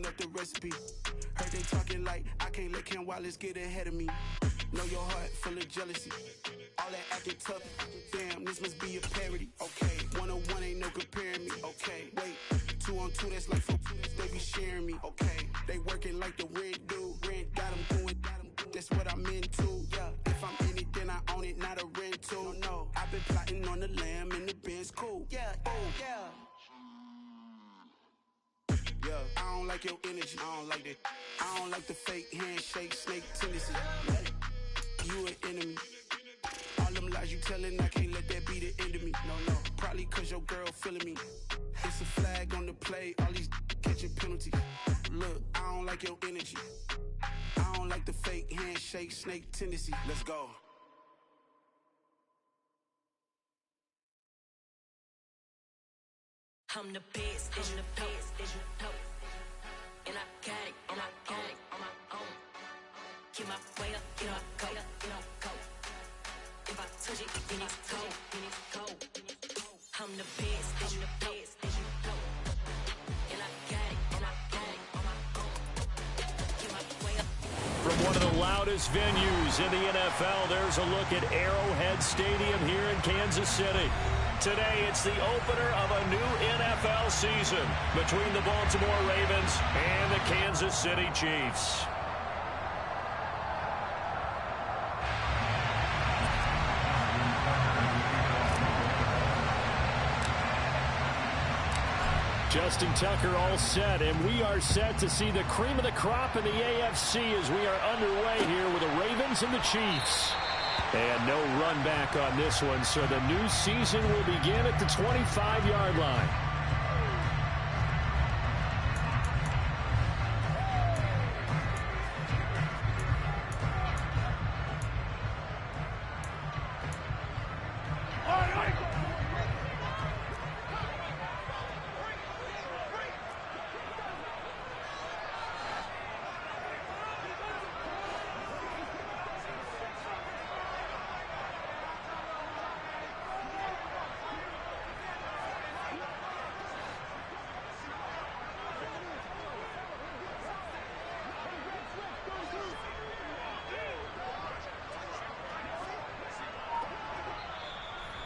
cooking up the recipe. Heard they talking like I can't let Ken Wallace get ahead of me. Know your heart full of jealousy. All that acting tough. Damn, this must be a parody. Okay, 101 ain't no comparing me. Okay, wait, 2 on 2, that's like 4. They be sharing me. Okay, they working like the rent do. Rent got them doing. That's what I'm into. Yeah, if I'm in it, then I own it, not a rental. No, I've been plotting on the lamb and the Benz cool. Yeah, oh yeah. Yeah, I don't like your energy. I don't like that. I don't like the fake handshake, snake tendency. You an enemy. All them lies you telling, I can't let that be the end of me. No, probably cause your girl feeling me. It's a flag on the play, all these catching penalties. Look, I don't like your energy. I don't like the fake handshake, snake tendency. Let's go. I'm the best, I'm the best, and I got it, on my own. Get my way up, get my go. If I touch it, then it's cold. I'm the best, and I got it, on my own. Get my way up. From one of the loudest venues in the NFL, there's a look at Arrowhead Stadium here in Kansas City. Today, it's the opener of a new NFL season between the Baltimore Ravens and the Kansas City Chiefs. Justin Tucker all set, and we are set to see the cream of the crop in the AFC as we are underway here with the Ravens and the Chiefs. And no run back on this one, so the new season will begin at the 25-yard line.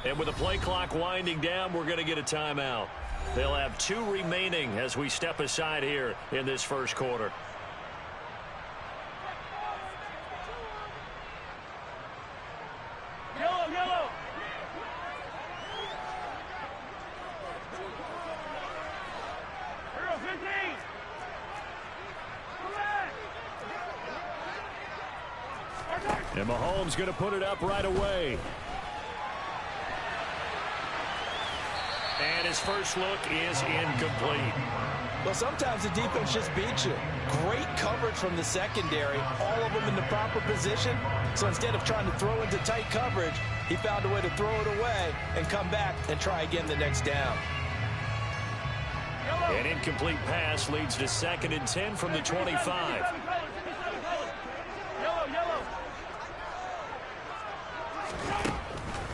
And with the play clock winding down, we're going to get a timeout. They'll have 2 remaining as we step aside here in this first quarter. Yellow. Hero 15. And Mahomes going to put it up right away. And his first look is incomplete. Well, sometimes the defense just beats you. Great coverage from the secondary, all of them in the proper position. So instead of trying to throw into tight coverage, he found a way to throw it away and come back and try again the next down. An incomplete pass leads to 2nd and 10 from the 25.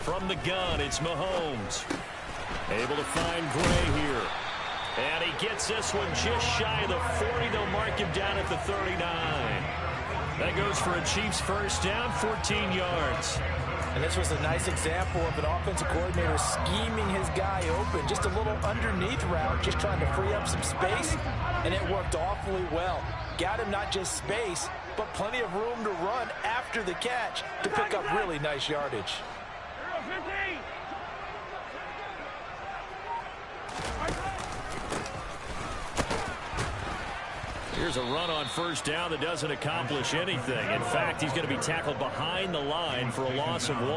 From the gun, it's Mahomes. Able to find Gray here. And he gets this one just shy of the 40. They'll mark him down at the 39. That goes for a Chiefs first down, 14 yards. And this was a nice example of an offensive coordinator scheming his guy open. Just a little underneath route, just trying to free up some space. And it worked awfully well. Got him not just space, but plenty of room to run after the catch to pick up really nice yardage. Here's a run on first down that doesn't accomplish anything. In fact, he's going to be tackled behind the line for a loss of 1.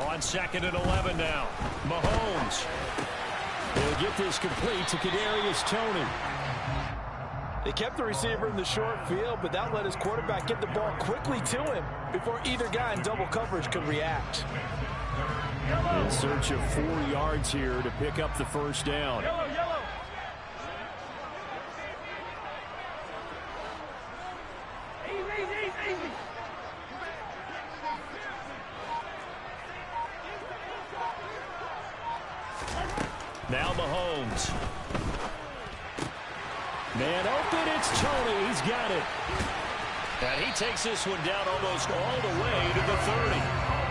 On 2nd and 11 now. Mahomes. He'll get this complete to Kadarius Toney. They kept the receiver in the short field, but that let his quarterback get the ball quickly to him before either guy in double coverage could react. In search of 4 yards here to pick up the first down. Yellow. Easy. Now Mahomes. Man open, it's Tony. He's got it. And he takes this one down almost all the way to the 30.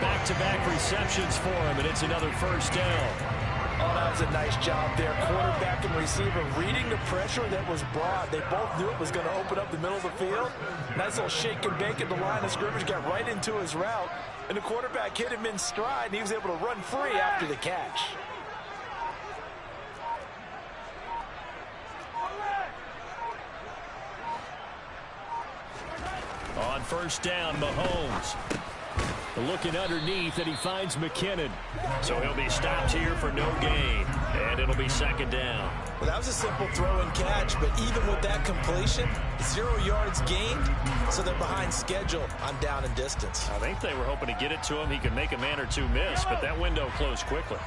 Back-to-back receptions for him, and it's another first down. Oh, that was a nice job there. Quarterback and receiver reading the pressure that was brought. They both knew it was going to open up the middle of the field. Nice little shake and bake at the line of scrimmage, got right into his route. And the quarterback hit him in stride, and he was able to run free after the catch. On first down, Mahomes. Looking underneath, and he finds McKinnon. So he'll be stopped here for no gain. And it'll be second down. Well, that was a simple throw and catch, but even with that completion, 0 yards gained, so they're behind schedule on down and distance. I think they were hoping to get it to him. He could make a man or two miss, but that window closed quickly.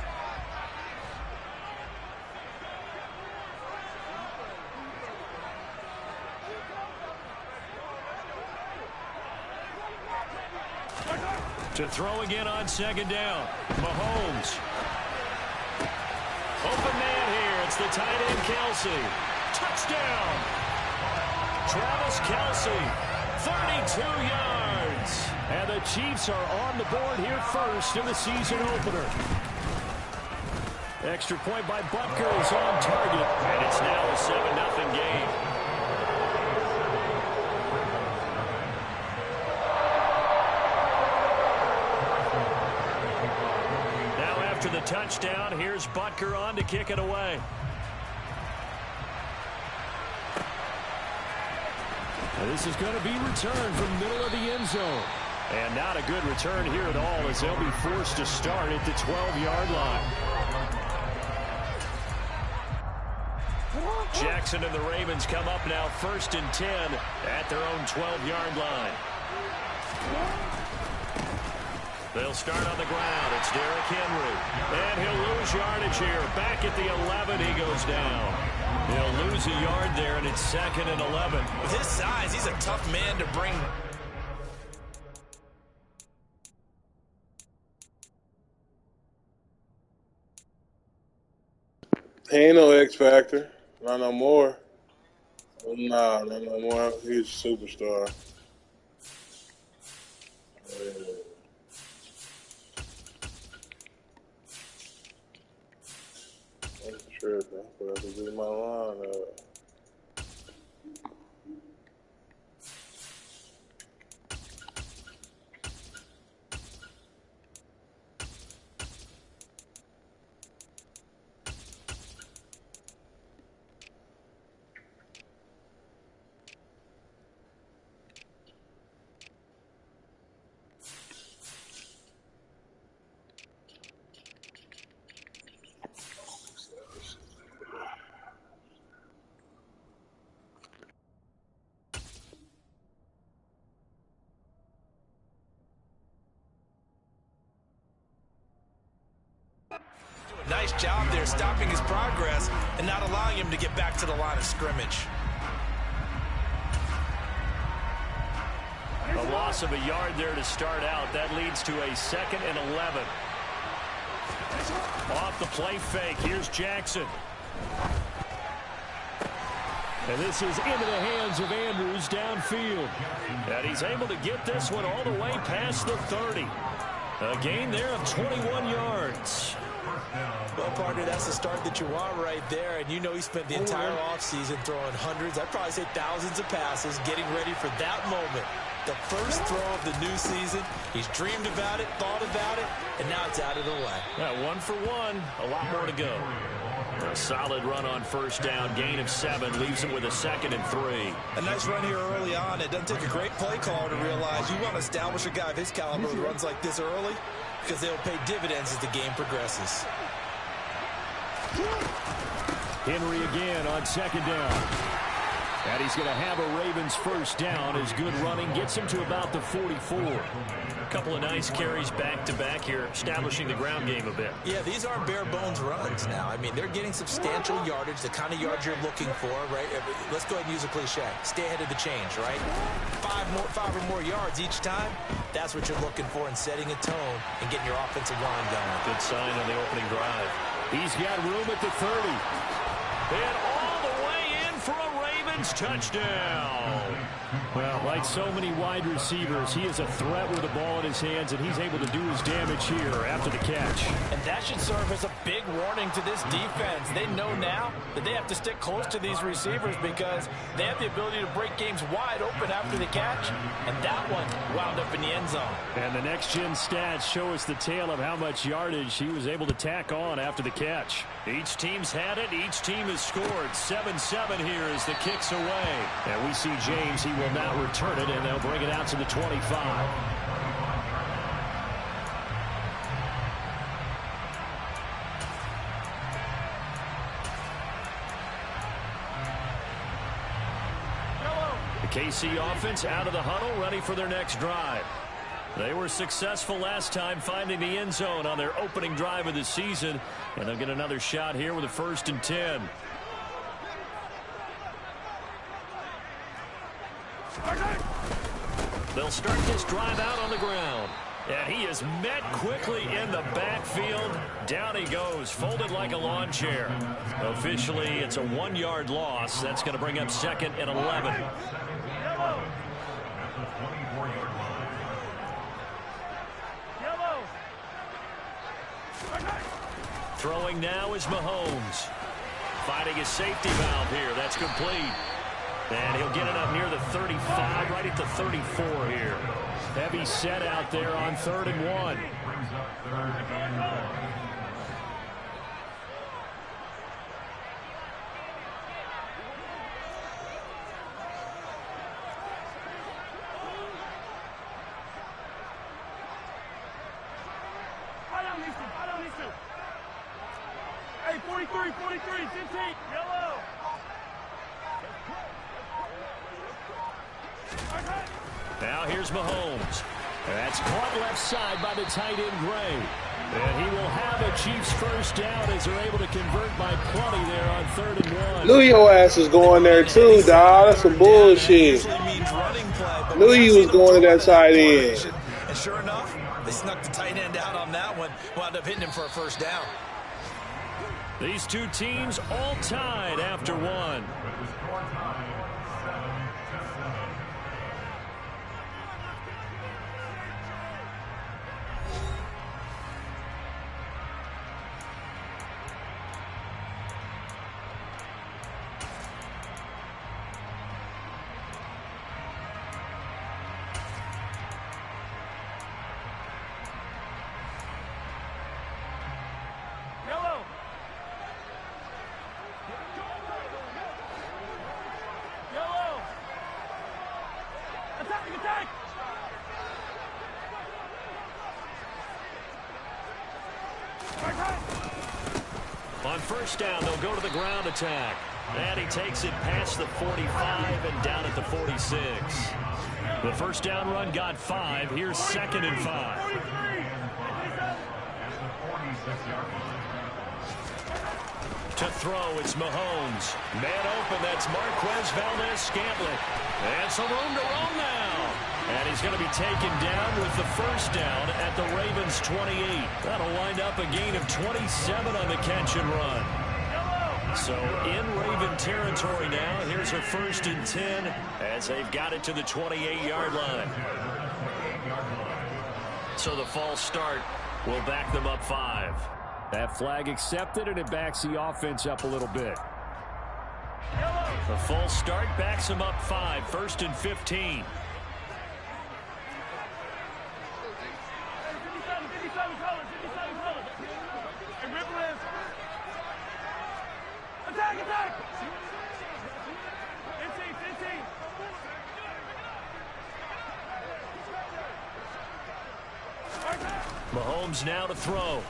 To throw again on second down. Mahomes. Open man here. It's the tight end, Kelsey. Touchdown. Travis Kelsey. 32 yards. And the Chiefs are on the board here first in the season opener. Extra point by Butker is on target. And it's now a 7-0 game. After the touchdown, here's Butker on to kick it away. And this is going to be returned from the middle of the end zone. And not a good return here at all, as they'll be forced to start at the 12-yard line. Jackson and the Ravens come up now 1st and 10 at their own 12-yard line. They'll start on the ground. It's Derrick Henry. And he'll lose yardage here. Back at the 11, he goes down. He'll lose a yard there, and it's 2nd and 11. With his size, he's a tough man to bring. He ain't no X Factor. Not no more. Nah, not no more. He's a superstar. I'm tripping. I forgot to do my line up. Nice job there stopping his progress and not allowing him to get back to the line of scrimmage. A loss of a yard there to start out. That leads to a 2nd and 11. Off the play fake. Here's Jackson. And this is into the hands of Andrews downfield. And he's able to get this one all the way past the 30. A gain there of 21 yards. Well, partner, that's the start that you want right there. And you know he spent the entire offseason throwing hundreds, I'd probably say thousands of passes, getting ready for that moment. The first throw of the new season. He's dreamed about it, thought about it, and now it's out of the way. Yeah, 1 for 1. A lot more to go. A solid run on first down. Gain of 7 leaves him with a 2nd and 3. A nice run here early on. It doesn't take a great play caller to realize you want to establish a guy of his caliber who runs like this early, because they'll pay dividends as the game progresses. Henry again on 2nd down. And he's going to have a Ravens first down as good running gets him to about the 44. A couple of nice carries back-to-back here, establishing the ground game a bit. Yeah, these aren't bare-bones runs now. I mean, they're getting substantial yardage, the kind of yards you're looking for, right? Let's go ahead and use a cliche. Stay ahead of the change, right? 5 or more yards each time. That's what you're looking for in setting a tone and getting your offensive line going. Good sign on the opening drive. He's got room at the 30. And all the way in for a Ravens touchdown. Well, like so many wide receivers, he is a threat with the ball in his hands, and he's able to do his damage here after the catch. And that should serve as a big warning to this defense. They know now that they have to stick close to these receivers because they have the ability to break games wide open after the catch. And that one wound up in the end zone. And the next-gen stats show us the tale of how much yardage he was able to tack on after the catch. Each team's had it. Each team has scored. 7-7 here as the kick's away. And we see James. He will now return it, and they'll bring it out to the 25. The KC offense out of the huddle, ready for their next drive. They were successful last time finding the end zone on their opening drive of the season, and they'll get another shot here with a 1st and 10. They'll start this drive out on the ground. And he is met quickly in the backfield. Down he goes, folded like a lawn chair. Officially, it's a 1-yard loss. That's going to bring up 2nd and 11. Throwing now is Mahomes. Finding his safety valve here. That's complete. And he'll get it up near the 35, right at the 34 here. Heavy set out there on 3rd and 1. Hey, 43, 15, yellow. Now here's Mahomes. That's caught left side by the tight end Gray. And he will have a Chiefs 1st down as they're able to convert by plenty there on 3rd and 1. Knew your ass was going there too, dog. That's some bullshit. Knew he was going to that side end. And sure enough, they snuck the tight end out on that one. Wound up hitting him for a 1st down. These two teams all tied after 1. On 1st down, they'll go to the ground attack. And he takes it past the 45 and down at the 46. The 1st down run got 5. Here's 2nd and 5. To throw, it's Mahomes. Man open, that's Marquez Valdez-Scantling. And some room to roam now. And he's going to be taken down with the 1st down at the Ravens 28. That'll wind up a gain of 27 on the catch and run. So in Raven territory now, here's a 1st and 10 as they've got it to the 28-yard line. So the false start will back them up 5. That flag accepted, and it backs the offense up a little bit. The false start backs them up 5, 1st and 15. Mahomes now to throw.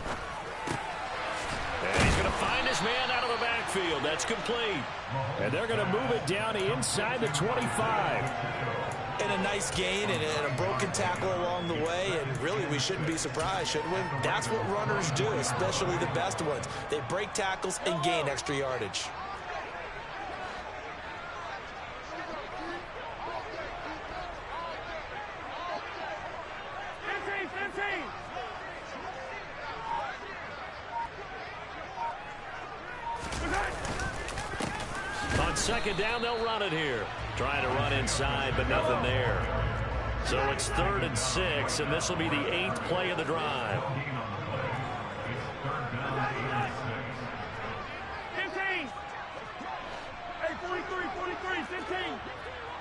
And he's going to find his man out of the backfield. That's complete. And they're going to move it down inside the 25. And a nice gain and a broken tackle along the way. And really, we shouldn't be surprised, shouldn't we? That's what runners do, especially the best ones. They break tackles and gain extra yardage. second down, they'll run it here. Trying to run inside, but nothing there. So it's 3rd and 6, and this will be the 8th play of the drive. 15. Hey, 43, 15.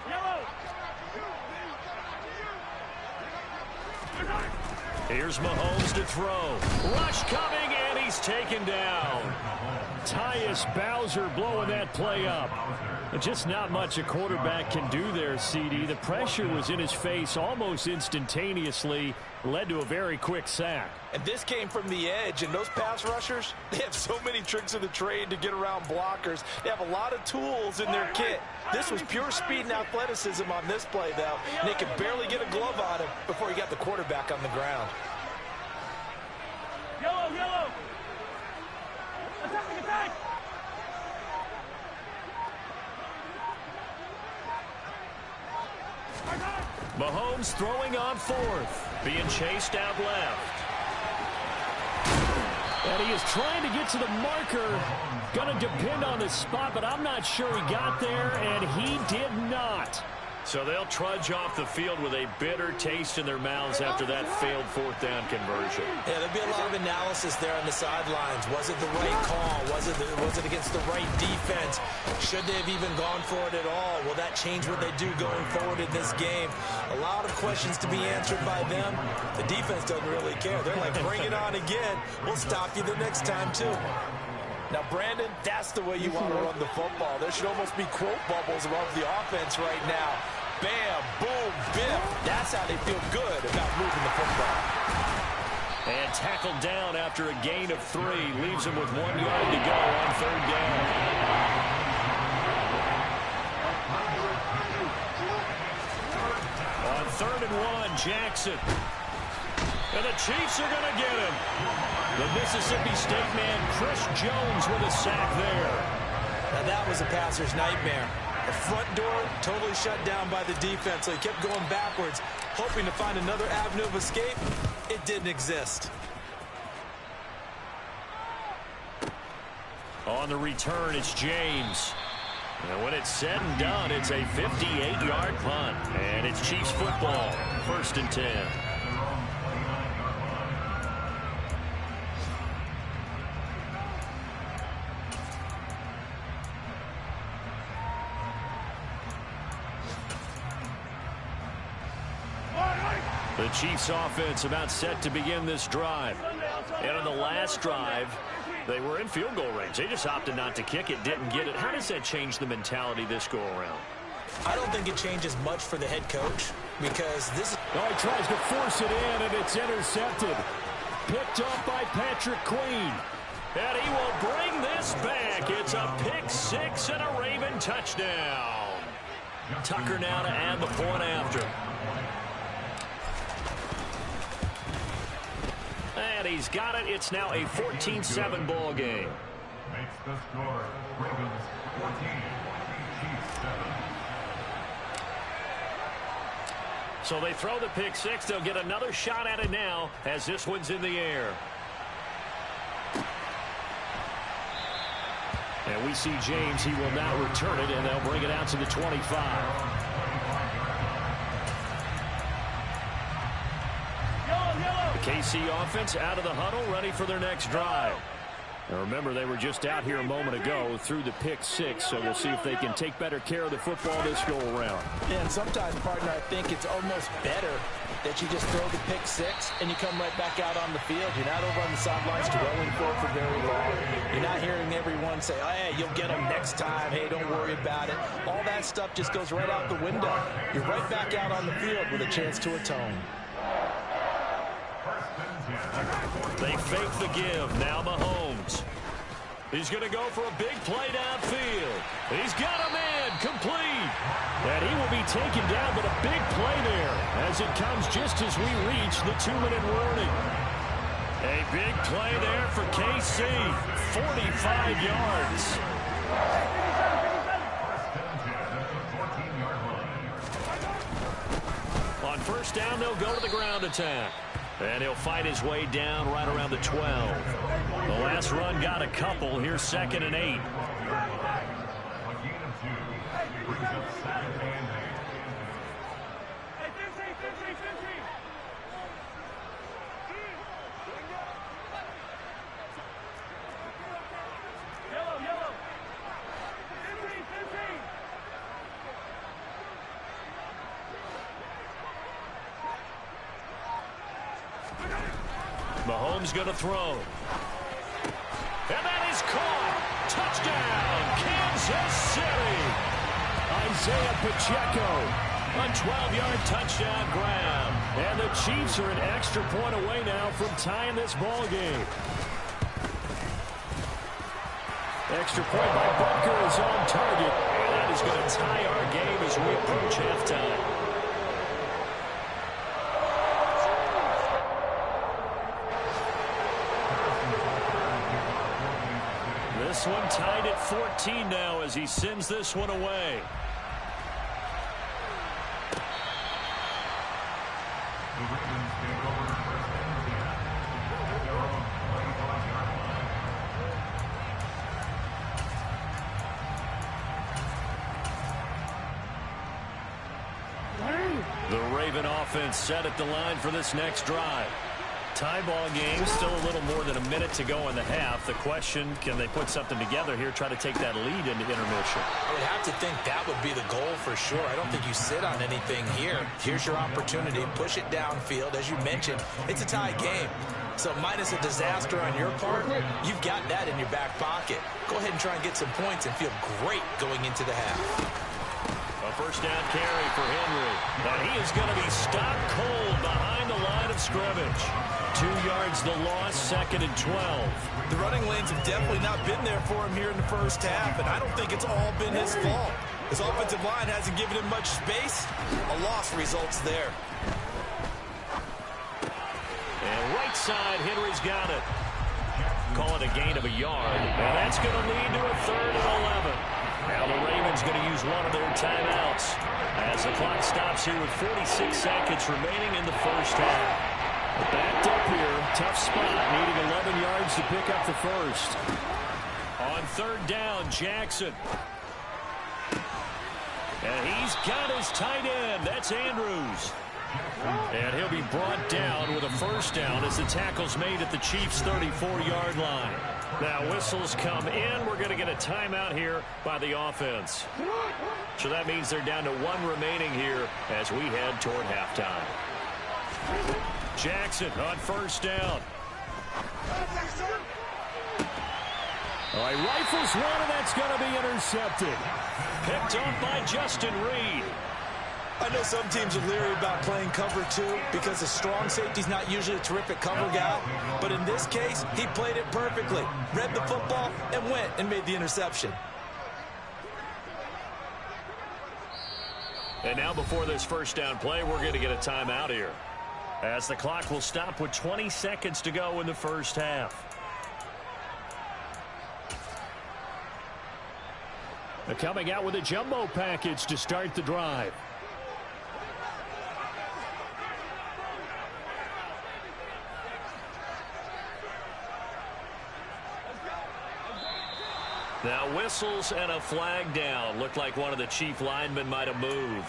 Yellow. Here's Mahomes to throw. Rush coming, and he's taken down. Tyus Bowser blowing that play up. Just not much a quarterback can do there, CD. The pressure was in his face almost instantaneously. Led to a very quick sack. And this came from the edge, and those pass rushers, they have so many tricks of the trade to get around blockers. They have a lot of tools in their kit. This was pure speed and athleticism on this play, though. And they could barely get a glove on him before he got the quarterback on the ground. Yellow, yellow. Attack, attack. Mahomes throwing on 4th. Being chased out left. And he is trying to get to the marker. Going to depend on the spot, but I'm not sure he got there, and he did not. So they'll trudge off the field with a bitter taste in their mouths after that failed 4th down conversion. Yeah, there'll be a lot of analysis there on the sidelines. Was it the right call? Was it against the right defense? Should they have even gone for it at all? Will that change what they do going forward in this game? A lot of questions to be answered by them. The defense doesn't really care. They're like, bring it on again. We'll stop you the next time, too. Now, Brandon, that's the way you want to run the football. There should almost be quote bubbles above the offense right now. Bam, boom, biff. That's how they feel good about moving the football. And tackled down after a gain of 3. Leaves him with 1 yard to go on 3rd down. On 3rd and 1, Jackson. And the Chiefs are going to get him. The Mississippi State man, Chris Jones, with a sack there. Now that was a passer's nightmare. The front door totally shut down by the defense, so he kept going backwards, hoping to find another avenue of escape. It didn't exist. On the return, it's James. And when it's said and done, it's a 58-yard punt. And it's Chiefs football, 1st and 10. The Chiefs offense about set to begin this drive. And on the last drive, they were in field goal range. They just opted not to kick it, didn't get it. How does that change the mentality this go around? I don't think it changes much for the head coach because this is... Oh, he tries to force it in, and it's intercepted. Picked up by Patrick Queen. And he will bring this back. It's a pick 6 and a Raven touchdown. Tucker now to add the point after. And he's got it. It's now a 14-7 ball game. Makes the score Ravens 14, Chiefs 7. So they throw the pick 6. They'll get another shot at it now as this one's in the air. And we see James. He will now return it, and they'll bring it out to the 25. KC offense out of the huddle, ready for their next drive. And remember, they were just out here a moment ago through the pick 6, so we'll see if they can take better care of the football this go around. Yeah, and sometimes, partner, I think it's almost better that you just throw the pick 6 and you come right back out on the field. You're not over on the sidelines dwelling for very long. You're not hearing everyone say, oh, hey, you'll get them next time. Hey, don't worry about it. All that stuff just goes right out the window. You're right back out on the field with a chance to atone. They fake the give. Now Mahomes. He's going to go for a big play downfield. He's got a man complete. And he will be taken down, but a big play there as it comes just as we reach the 2-minute warning. A big play there for KC. 45 yards. On 1st down, they'll go to the ground attack. And he'll fight his way down right around the 12. The last run got a couple. Here's 2nd and 8. A gain of 2. Mahomes going to throw. And that is caught. Touchdown, Kansas City. Isaiah Pacheco, a 12-yard touchdown grab. And the Chiefs are an extra point away now from tying this ball game. Extra point by Butker is on target. And that is going to tie our game as we approach halftime. This one tied at 14 now as he sends this one away. The Raven offense set at the line for this next drive. Tie ball game, still a little more than a minute to go in the half. The question, can they put something together here, try to take that lead into intermission? I would have to think that would be the goal for sure. I don't think you sit on anything here. Here's your opportunity. Push it downfield. As you mentioned, it's a tie game. So minus a disaster on your part, you've got that in your back pocket. Go ahead and try and get some points and feel great going into the half. A first down carry for Henry. And he is going to be stopped cold behind the line of scrimmage. 2 yards the loss, 2nd and 12. The running lanes have definitely not been there for him here in the first half, and I don't think it's all been his fault. His offensive line hasn't given him much space. A loss results there. And right side, Henry's got it. Call it a gain of a yard. And that's going to lead to a 3rd and 11. Now the Ravens going to use one of their timeouts as the clock stops here with 46 seconds remaining in the first half. Backed up here, tough spot, needing 11 yards to pick up the first. On 3rd down, Jackson. And he's got his tight end. That's Andrews. And he'll be brought down with a first down as the tackle's made at the Chiefs' 34-yard line. Now whistles come in. We're going to get a timeout here by the offense. So that means they're down to 1 remaining here as we head toward halftime. Jackson on first down. All right, rifles one, and that's going to be intercepted. Picked up by Justin Reed. I know some teams are leery about playing cover 2 because the strong safety's not usually a terrific cover guy. But in this case, he played it perfectly. Read the football and went and made the interception. And now before this first down play, we're going to get a timeout here, as the clock will stop with 20 seconds to go in the first half. They're coming out with a jumbo package to start the drive. Now whistles and a flag down. Looked like one of the Chief linemen might have moved.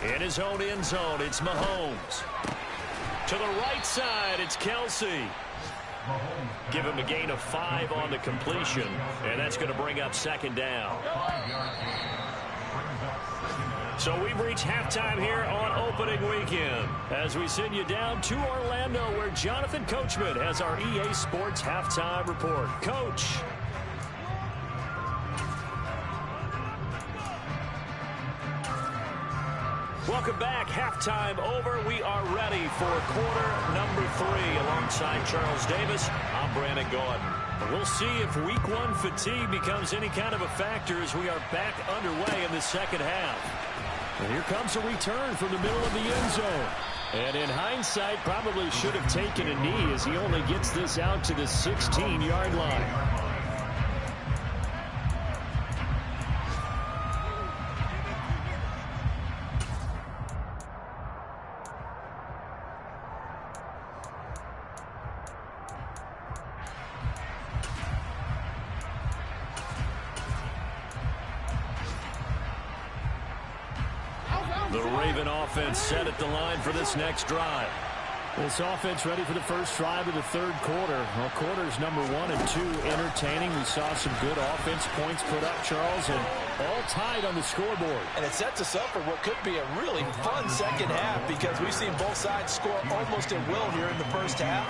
In his own end zone, it's Mahomes. To the right side, it's Kelsey. Give him a gain of 5 on the completion, and that's going to bring up 2nd down. So we've reached halftime here on opening weekend as we send you down to Orlando, where Jonathan Coachman has our EA Sports halftime report. Coach. Welcome back. Halftime over. We are ready for quarter number 3. Alongside Charles Davis, I'm Brandon Gordon. We'll see if week 1 fatigue becomes any kind of a factor as we are back underway in the second half. And here comes a return from the middle of the end zone. And in hindsight, probably should have taken a knee as he only gets this out to the 16-yard line. The Raven offense set at the line for this next drive. This offense ready for the first drive of the third quarter. Well, quarters number 1 and 2 entertaining. We saw some good offense points put up, Charles, and all tied on the scoreboard. And it sets us up for what could be a really fun second half because we've seen both sides score almost at will here in the first half.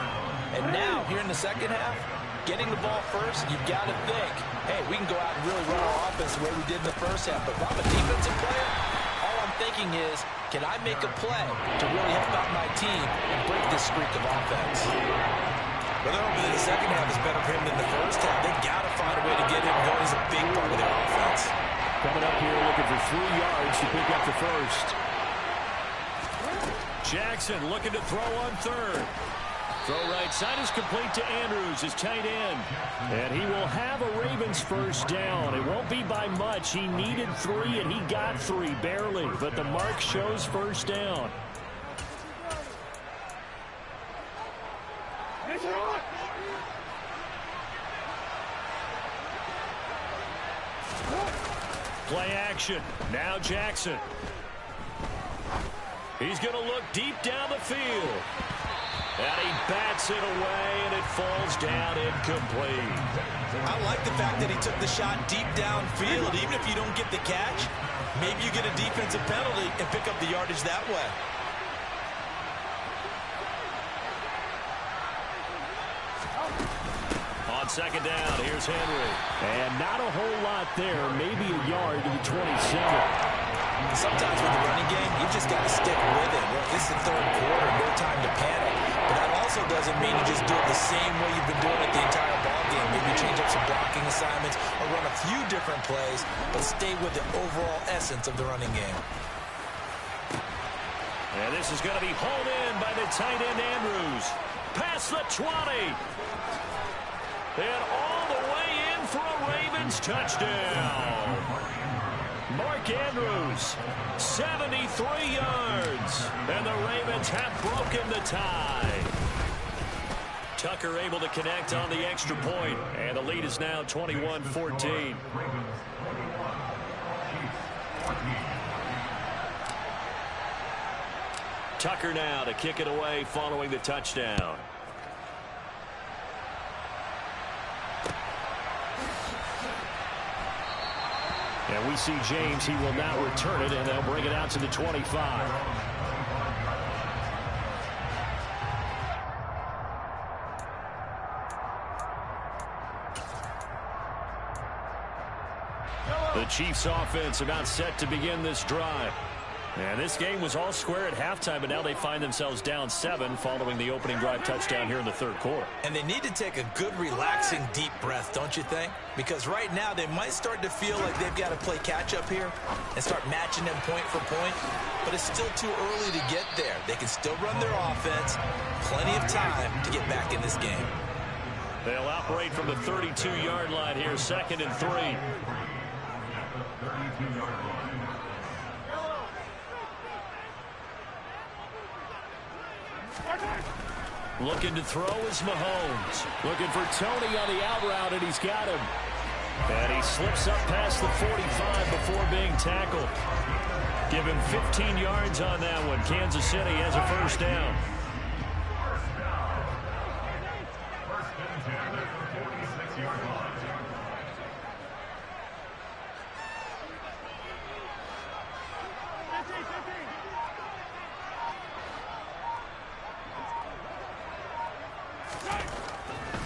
And now, here in the second half, getting the ball first, you've got to think, hey, we can go out and really run our offense the way we did in the first half. But if I'm a defensive player, all I'm thinking is, can I make a play to really help out my team and break this streak of offense? But hopefully the second half is better for him than the first half. They've got to find a way to get him going. He's a big part of their offense. Coming up here looking for 3 yards to pick up the first. Jackson looking to throw on third. Throw right side is complete to Andrews, his tight end. And he will have a Ravens first down. It won't be by much. He needed 3, and he got 3, barely. But the mark shows first down. Play action. Now Jackson. He's going to look deep down the field. And he bats it away, and it falls down incomplete. I like the fact that he took the shot deep downfield. Even if you don't get the catch, maybe you get a defensive penalty and pick up the yardage that way. On second down, here's Henry. And not a whole lot there, maybe a yard to the 27. Sometimes with the running game, you just got to stick with it. Well, this is the third quarter, no time to panic. But that also doesn't mean you just do it the same way you've been doing it the entire ballgame. Maybe change up some blocking assignments or run a few different plays, but stay with the overall essence of the running game. And this is going to be hauled in by the tight end Andrews. Past the 20. And all the way in for a Ravens touchdown. Mark Andrews, 73 yards. And the Ravens have broken the tie. Tucker able to connect on the extra point. And the lead is now 21-14. Tucker now to kick it away following the touchdown. And we see James, he will now return it, and they'll bring it out to the 25. The Chiefs offense about set to begin this drive. And this game was all square at halftime, but now they find themselves down 7 following the opening drive touchdown here in the third quarter. And they need to take a good, relaxing, deep breath, don't you think? Because right now they might start to feel like they've got to play catch-up here and start matching them point for point. But it's still too early to get there. They can still run their offense. Plenty of time to get back in this game. They'll operate from the 32-yard line here, 2nd and 3. Looking to throw is Mahomes. Looking for Tony on the out route, and he's got him. And he slips up past the 45 before being tackled. Give him 15 yards on that one. Kansas City has a first down.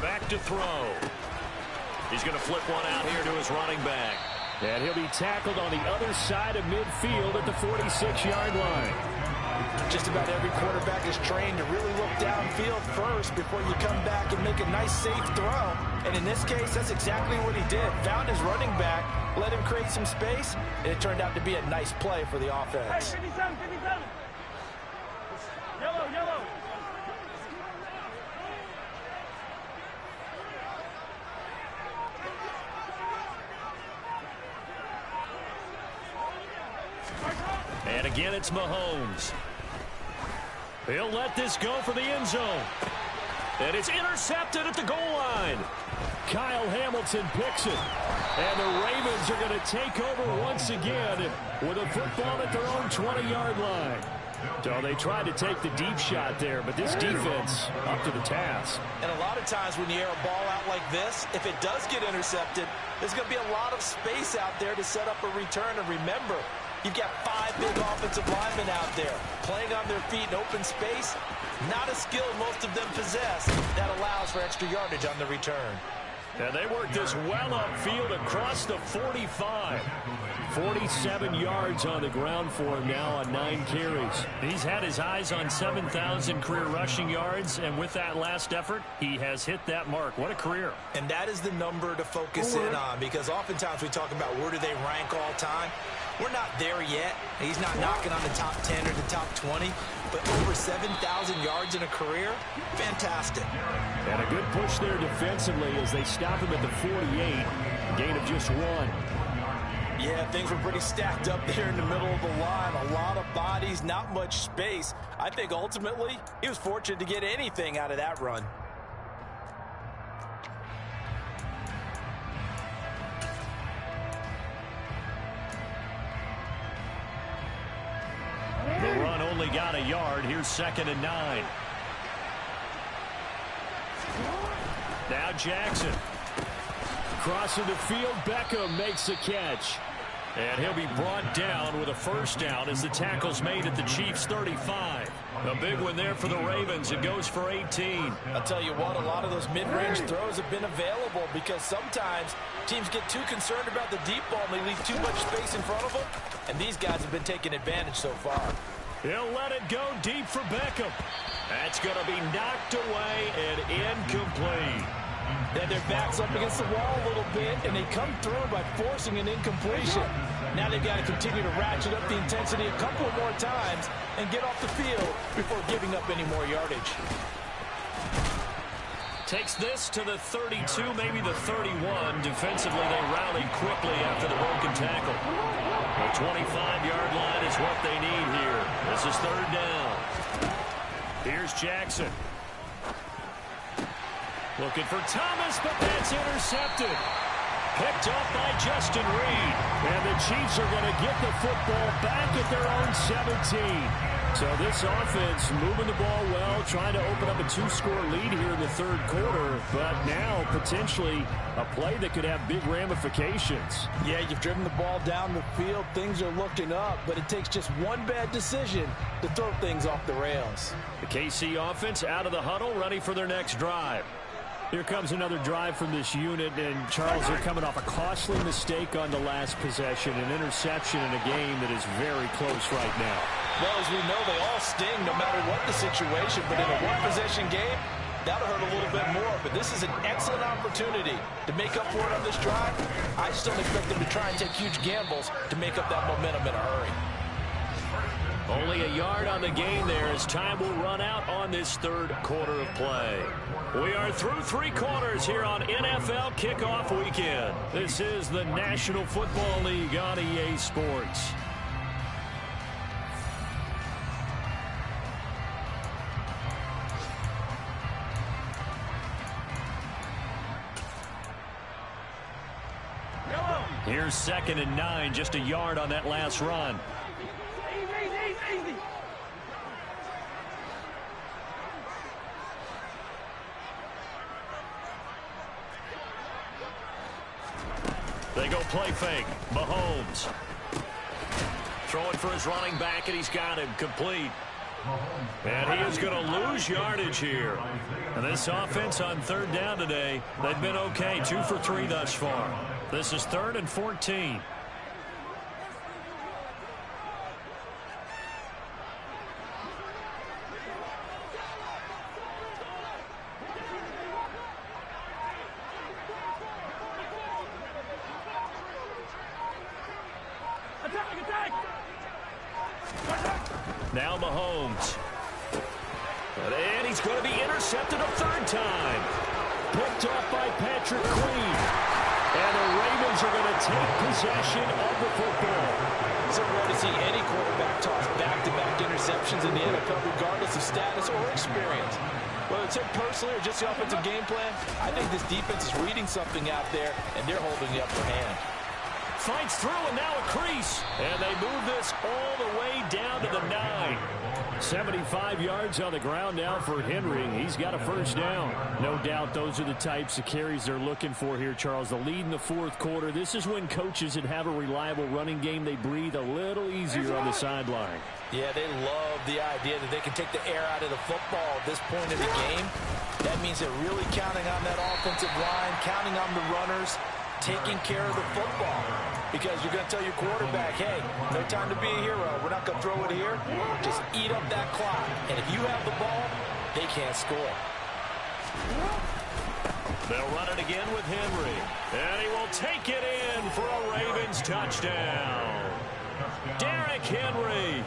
Back to throw. He's going to flip one out here to his running back. And he'll be tackled on the other side of midfield at the 46-yard line. Just about every quarterback is trained to really look downfield first before you come back and make a nice, safe throw. And in this case, that's exactly what he did. Found his running back, let him create some space, and it turned out to be a nice play for the offense. Hey, 57, 57. Yellow, yellow. And again, it's Mahomes. He'll let this go for the end zone. And it's intercepted at the goal line. Kyle Hamilton picks it. And the Ravens are going to take over once again with a football at their own 20-yard line. So they tried to take the deep shot there, but this defense up to the task. And a lot of times when you air a ball out like this, if it does get intercepted, there's going to be a lot of space out there to set up a return. And remember, you've got 5 big offensive linemen out there playing on their feet in open space. Not a skill most of them possess that allows for extra yardage on the return. And they work this well upfield across the 45. 47 yards on the ground for him now on 9 carries. He's had his eyes on 7,000 career rushing yards, and with that last effort, he has hit that mark. What a career. And that is the number to focus in on, because oftentimes we talk about where do they rank all time. We're not there yet. He's not knocking on the top 10 or the top 20, but over 7,000 yards in a career, fantastic. And a good push there defensively as they stop him at the 48, gain of just 1. Yeah, things were pretty stacked up there in the middle of the line. A lot of bodies, not much space. I think ultimately he was fortunate to get anything out of that run. The run only got a yard. Here's 2nd and 9. Now Jackson. Crossing the field, Beckham makes the catch. And he'll be brought down with a first down as the tackle's made at the Chiefs' 35. A big one there for the Ravens. It goes for 18. I'll tell you what, a lot of those mid-range throws have been available because sometimes teams get too concerned about the deep ball and they leave too much space in front of them. And these guys have been taking advantage so far. He'll let it go deep for Beckham. That's going to be knocked away and incomplete. Then their backs up against the wall a little bit, and they come through by forcing an incompletion. Now they've got to continue to ratchet up the intensity a couple more times and get off the field before giving up any more yardage. Takes this to the 32, maybe the 31. Defensively, they rally quickly after the broken tackle. The 25-yard line is what they need here. This is 3rd down. Here's Jackson. Looking for Thomas, but that's intercepted. Picked off by Justin Reed. And the Chiefs are going to get the football back at their own 17. So this offense moving the ball well, trying to open up a 2-score lead here in the 3rd quarter. But now potentially a play that could have big ramifications. Yeah, you've driven the ball down the field. Things are looking up, but it takes just one bad decision to throw things off the rails. The KC offense out of the huddle, ready for their next drive. Here comes another drive from this unit, and Charles, they're coming off a costly mistake on the last possession, an interception in a game that is very close right now. Well, as we know, they all sting no matter what the situation, but in a one-possession game, that'll hurt a little bit more. But this is an excellent opportunity to make up for it on this drive. I just don't expect them to try and take huge gambles to make up that momentum in a hurry. Only a yard on the game there as time will run out on this 3rd quarter of play. We are through 3 quarters here on NFL Kickoff Weekend. This is the National Football League on EA Sports. Here's 2nd and 9, just a yard on that last run. They go play fake. Mahomes. Throwing for his running back, and he's got him complete. And he is going to lose yardage here. And this offense on 3rd down today, they've been okay. 2 for 3 thus far. This is 3rd and 14. Now Mahomes. And he's going to be intercepted a 3rd time. Picked off by Patrick Queen. And the Ravens are going to take possession of the football. It's so rare to see any quarterback toss back-to-back interceptions in the NFL, regardless of status or experience. Well, it's personally or just the offensive game plan, I think this defense is reading something out there, and they're holding the upper hand. Fights through, and now a crease. And they move this all the way down to the 9. 75 yards on the ground now for Henry. He's got a first down. No doubt those are the types of carries they're looking for here, Charles. The lead in the fourth quarter. This is when coaches that have a reliable running game, they breathe a little easier on the sideline. Yeah, they love the idea that they can take the air out of the football at this point in the game. That means they're really counting on that offensive line, counting on the runners, taking care of the football. Because you're going to tell your quarterback, hey, no time to be a hero. We're not going to throw it here. Just eat up that clock. And if you have the ball, they can't score. They'll run it again with Henry. And he will take it in for a Ravens touchdown. Derrick Henry.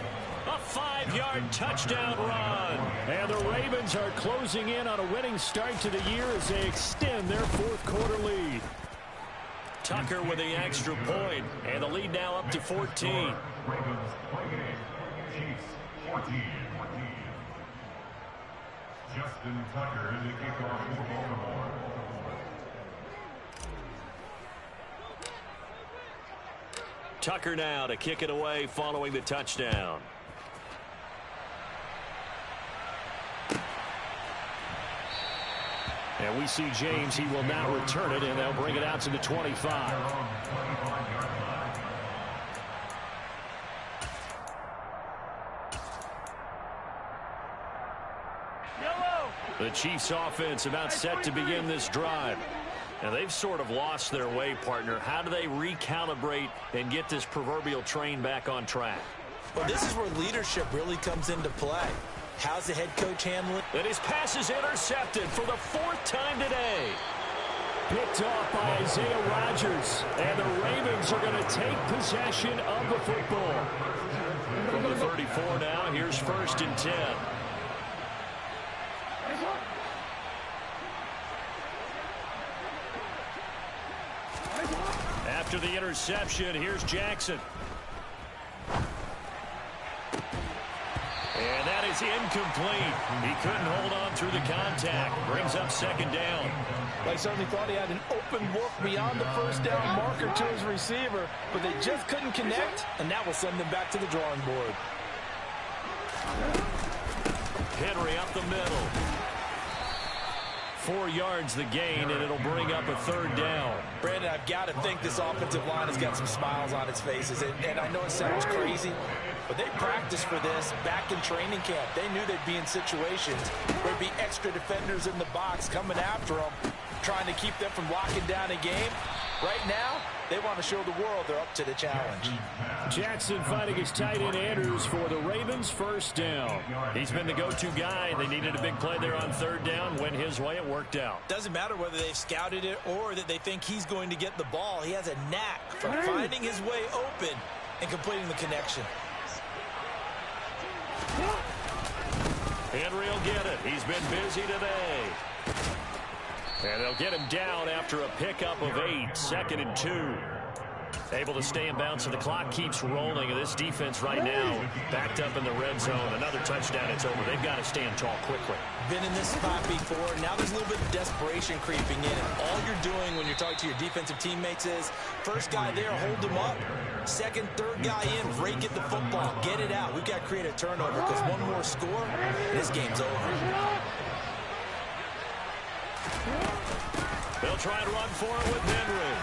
A 5-yard touchdown run. And the Ravens are closing in on a winning start to the year as they extend their fourth quarter lead. Tucker with the extra point, and the lead now up to 14. Ravens play game. Chiefs 14. Justin Tucker in the kickoff for Baltimore. Tucker now to kick it away following the touchdown. And we see James. He will now return it, and they'll bring it out to the 25. The Chiefs offense about set to begin this drive. And they've sort of lost their way, partner. How do they recalibrate and get this proverbial train back on track? Well, this is where leadership really comes into play. How's the head coach handling? And his pass is intercepted for the 4th time today. Picked off by Isaiah Rodgers. And the Ravens are going to take possession of the football. From the 34 now, here's 1st and 10. After the interception, here's Jackson. And that is incomplete. He couldn't hold on through the contact. Brings up 2nd down. They certainly thought he had an open look beyond the first down marker to his receiver, but they just couldn't connect, and that will send them back to the drawing board. Henry up the middle. 4 yards the gain, and it'll bring up a 3rd down. Brandon, I've got to think this offensive line has got some smiles on its faces. And I know it sounds crazy, but they practiced for this back in training camp. They knew they'd be in situations where there'd be extra defenders in the box coming after them, trying to keep them from locking down a game. Right now, they want to show the world they're up to the challenge. Jackson finding his tight end Andrews for the Ravens' 1st down. He's been the go-to guy. They needed a big play there on 3rd down. Went his way. It worked out. Doesn't matter whether they've scouted it or that they think he's going to get the ball. He has a knack for finding his way open and completing the connection. Henry will get it. He's been busy today. And they'll get him down after a pickup of 8. 2nd and 2. Able to stay in bounds, so the clock keeps rolling. And this defense right now backed up in the red zone. Another touchdown, it's over. They've got to stand tall quickly. Been in this spot before. Now there's a little bit of desperation creeping in. And all you're doing when you're talking to your defensive teammates is, first guy there, hold him up. 2nd, 3rd guy in, break it the football. Get it out. We've got to create a turnover because one more score, this game's over. They'll try and run for it with Henry.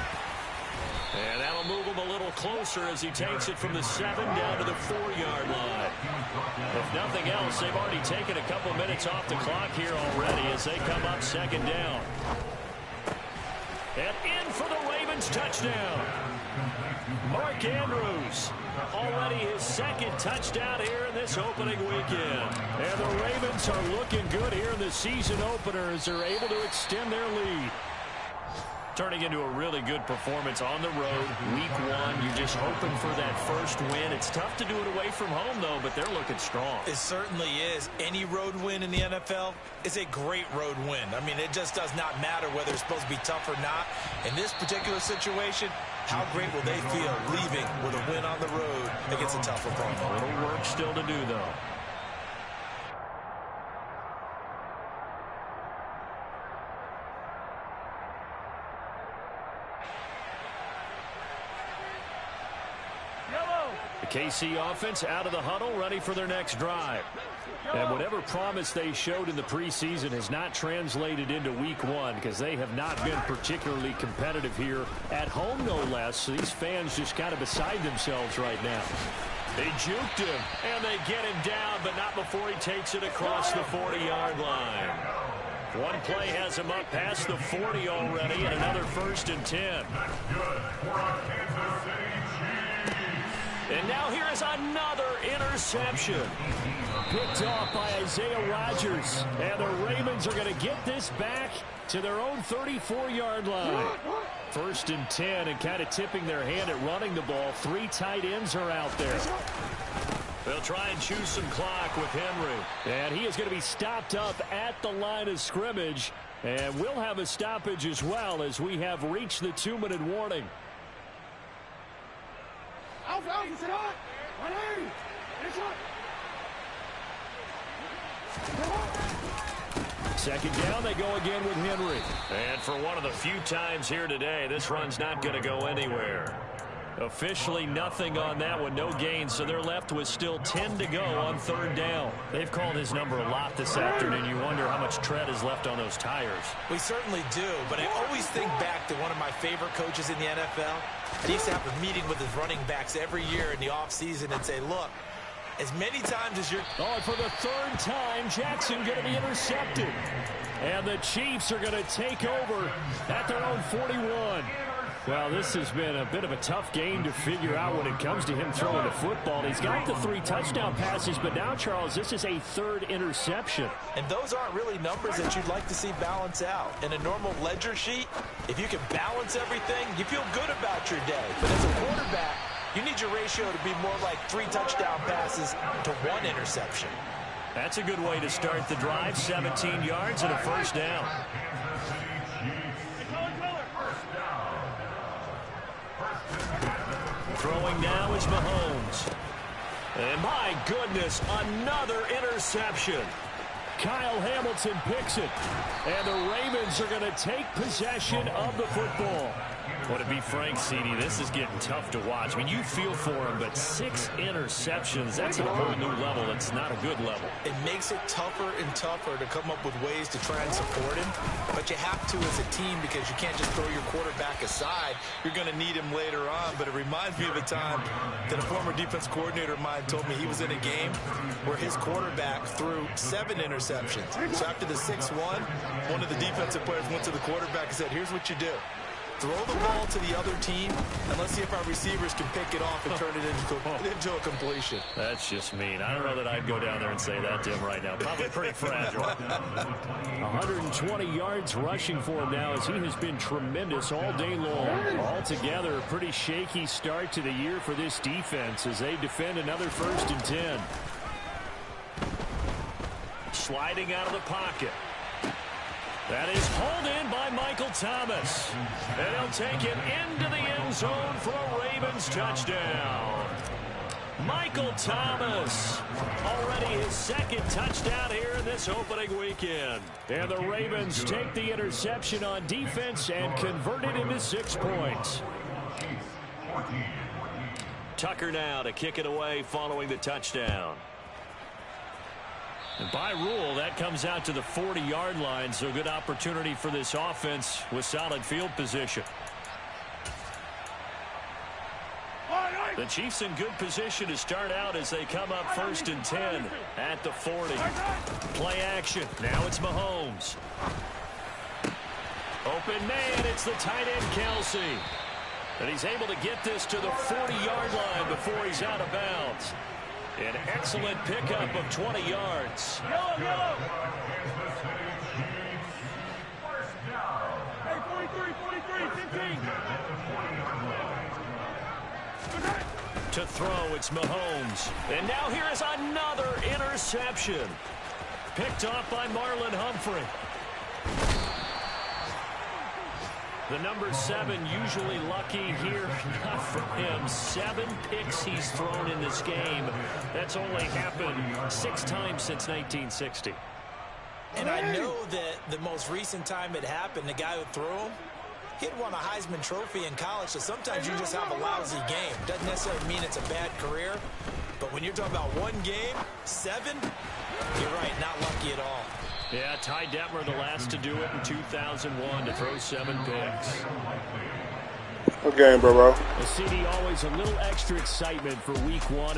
And that'll move him a little closer as he takes it from the 7 down to the 4-yard line. If nothing else, they've already taken a couple minutes off the clock here already as they come up 2nd down. And in for the Ravens touchdown. Mark Andrews, already his 2nd touchdown here in this opening weekend. And the Ravens are looking good here in the season opener as they're able to extend their lead. Turning into a really good performance on the road. Week 1, you're just hoping for that first win. It's tough to do it away from home, though, but they're looking strong. It certainly is. Any road win in the NFL is a great road win. I mean, it just does not matter whether it's supposed to be tough or not. In this particular situation, how great will they feel leaving with a win on the road against a tough opponent? A little work still to do, though. KC offense out of the huddle, ready for their next drive. And whatever promise they showed in the preseason has not translated into week one because they have not been particularly competitive here at home, no less. So these fans just kind of beside themselves right now. They juked him, and they get him down, but not before he takes it across the 40-yard line. One play has him up past the 40 already, and another 1st and 10. And now here is another interception. Picked off by Isaiah Rodgers. And the Ravens are going to get this back to their own 34-yard line. 1st and 10, and kind of tipping their hand at running the ball. 3 tight ends are out there. They'll try and choose some clock with Henry. And he is going to be stopped up at the line of scrimmage. And we'll have a stoppage as well as we have reached the 2-minute warning. Second down, they go again with Henry. And for one of the few times here today, this run's not going to go anywhere. Officially nothing on that one, no gain, so they're left with still 10 to go on 3rd down. They've called his number a lot this afternoon. You wonder how much tread is left on those tires. We certainly do, but I always think back to one of my favorite coaches in the NFL. He used to have a meeting with his running backs every year in the offseason and say, look, as many times as you're... Oh, and for the 3rd time, Jackson going to be intercepted. And the Chiefs are going to take over at their own 41. Well, this has been a bit of a tough game to figure out when it comes to him throwing the football. He's got the 3 touchdown passes, but now, Charles, this is a 3rd interception. And those aren't really numbers that you'd like to see balance out. In a normal ledger sheet, if you can balance everything, you feel good about your day. But as a quarterback, you need your ratio to be more like 3 touchdown passes to 1 interception. That's a good way to start the drive. 17 yards and a 1st down. Throwing now is Mahomes. And my goodness, another interception. Kyle Hamilton picks it. And the Ravens are going to take possession of the football. Would it be Frank Cini? This is getting tough to watch. I mean, you feel for him, but 6 interceptions, that's at a whole new level. It's not a good level. It makes it tougher and tougher to come up with ways to try and support him. But you have to as a team because you can't just throw your quarterback aside. You're going to need him later on. But it reminds me of a time that a former defense coordinator of mine told me he was in a game where his quarterback threw 7 interceptions. So after the 6-1, one of the defensive players went to the quarterback and said, here's what you do. Throw the ball to the other team, and let's see if our receivers can pick it off and turn it into a completion. That's just mean. I don't know that I'd go down there and say that to him right now. Probably pretty fragile. 120 yards rushing for him now as he has been tremendous all day long. Altogether, a pretty shaky start to the year for this defense as they defend another 1st and 10. Sliding out of the pocket. That is hauled in by Michael Thomas. And he'll take it into the end zone for a Ravens touchdown. Michael Thomas, already his 2nd touchdown here in this opening weekend. And the Ravens take the interception on defense and convert it into 6 points. Tucker now to kick it away following the touchdown. And by rule, that comes out to the 40-yard line, so good opportunity for this offense with solid field position. The Chiefs in good position to start out as they come up 1st and 10 at the 40. Play action. Now it's Mahomes. Open man, it's the tight end Kelsey. And he's able to get this to the 40-yard line before he's out of bounds. An excellent pickup of 20 yards. Yellow, yellow. Hey, 43, 15. To throw, it's Mahomes. And now here is another interception. Picked off by Marlon Humphrey. The number 7 usually lucky here. Not for him. 7 picks he's thrown in this game. That's only happened 6 times since 1960. And I know that the most recent time it happened, the guy who threw him, He had won a Heisman Trophy in college, so sometimes you just have a lousy game. Doesn't necessarily mean it's a bad career. But when you're talking about one game, 7, you're right, not lucky at all. Yeah, Ty Detmer, the last to do it in 2001 to throw 7 picks. What game, bro? The CD always a little extra excitement for week 1.